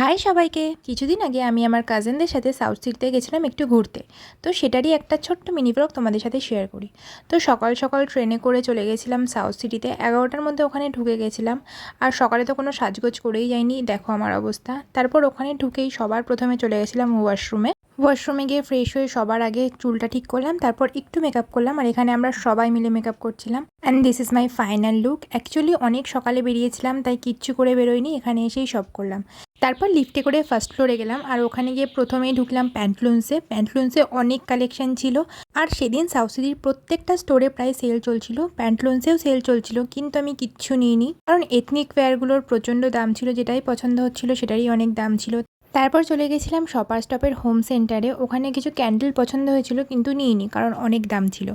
High সবাইকে। কিছুদিন আগে আমি আমার কাজিনদের সাথে সাউথ সিটিতে গেছিলাম একটু ঘুরতে। তো সেটারই একটা ছোট্ট মিনি ব্লগ তোমাদের সাথে শেয়ার করি। তো সকাল সকাল ট্রেনে করে চলে গেছিলাম সাউথ সিটিতে, 11টার মধ্যে ওখানে ঢুকে গেছিলাম। আর সকালে তো কোনো সাজগোজ করেই যাইনি, দেখো আমার অবস্থা। তারপর ওখানে ঢুকেই সবার প্রথমে চলে গেছিলাম ওয়াশরুমে গিয়ে ফ্রেশ হয়ে সবার আগে চুলটা ঠিক করলাম, তারপর একটু মেকআপ করলাম। আর এখানে আমরা সবাই মিলে মেকআপ করছিলাম। And this is my final look. Actually অনেক সকালে বেরিয়েছিলাম, তাই কিচ্ছু করে বেরোয়নি, এখানে এসেই সব করলাম। তারপর লিফটে করে ফার্স্ট ফ্লোরে গেলাম, আর ওখানে গিয়ে প্রথমেই ঢুকলাম প্যান্টলুন্সে অনেক কালেকশন ছিল। আর সেদিন সাউথ সিটির প্রত্যেকটা স্টোরে প্রায় সেল চলছিল, প্যান্টলুন্সেও সেল চলছিল, কিন্তু আমি কিচ্ছু নিইনি, কারণ এথনিক ওয়্যারগুলোর প্রচণ্ড দাম ছিল। যেটাই পছন্দ হচ্ছিল সেটারই অনেক দাম ছিল। তারপর চলে গেছিলাম শপার স্টপের হোম সেন্টারে, ওখানে কিছু ক্যান্ডেল পছন্দ হয়েছিল কিন্তু নিইনি, কারণ অনেক দাম ছিল।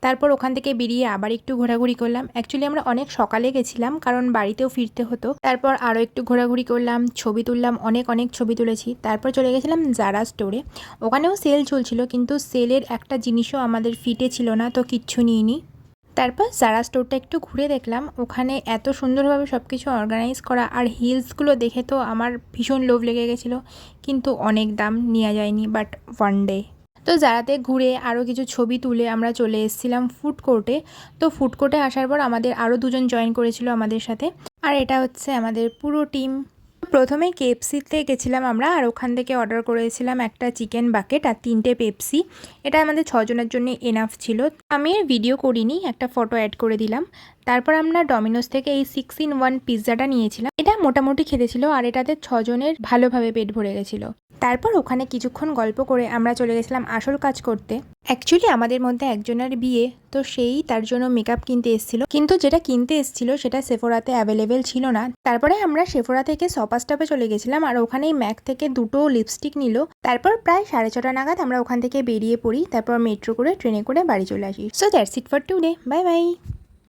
তারপর ওখান থেকে বেরিয়ে আবার একটু ঘোরাঘুরি করলাম। অ্যাকচুয়ালি আমরা অনেক সকালে গেছিলাম, কারণ বাড়িতেও ফিরতে হতো। তারপর আরও একটু ঘোরাঘুরি করলাম, ছবি তুললাম, অনেক ছবি তুলেছি। তারপর চলে গেছিলাম জারা স্টোরে, ওখানেও সেল চলছিল, কিন্তু সেলের একটা জিনিসও আমাদের ফিটে ছিল না, তো কিচ্ছু নিইনি। তারপর জারা স্টোরটা একটু ঘুরে দেখলাম, ওখানে এত সুন্দরভাবে সব কিছু অর্গানাইজ করা, আর হিলসগুলো দেখে তো আমার ভীষণ লোভ লেগে গেছিলো, কিন্তু অনেক দাম, নেওয়া যায়নি, বাট ওয়ান ডে। তো জারাতে ঘুরে আরও কিছু ছবি তুলে আমরা চলে এসেছিলাম ফুড কোর্টে। তো ফুড কোর্টে আসার পর আমাদের আরও দুজন জয়েন করেছিল আমাদের সাথে, আর এটা হচ্ছে আমাদের পুরো টিম। প্রথমে কেএফসিতে গেছিলাম আমরা, আর ওখান থেকে অর্ডার করেছিলাম একটা চিকেন বাকেট আর 3টে পেপসি। এটা আমাদের 6জনের জন্য এনাফ ছিল। আমি এর ভিডিও করিনি, একটা ফটো অ্যাড করে দিলাম। তারপর আমরা ডমিনোস থেকে এই 6-in-1 পিৎজাটা নিয়েছিলাম। এটা মোটামুটি খেতে ছিল, আর এটাতে 6জনের ভালোভাবে পেট ভরে গেছিলো। তারপর ওখানে কিছুক্ষণ গল্প করে আমরা চলে গেছিলাম আসল কাজ করতে। অ্যাকচুয়ালি আমাদের মধ্যে একজনের বিয়ে, তো সেই তার জন্য মেকআপ কিনতে এসেছিল, কিন্তু যেটা কিনতে এসেছিল সেটা সেফোরাতে অ্যাভেলেবেল ছিল না। তারপরে আমরা সেফোরা থেকে শপার স্টপে চলে গেছিলাম, আর ওখানেই ম্যাক থেকে 2টো লিপস্টিক নিল। তারপর প্রায় 6:30 নাগাদ আমরা ওখান থেকে বেরিয়ে পড়ি, তারপর মেট্রো করে ট্রেনে করে বাড়ি চলে আসি। So that's it for today, bye bye.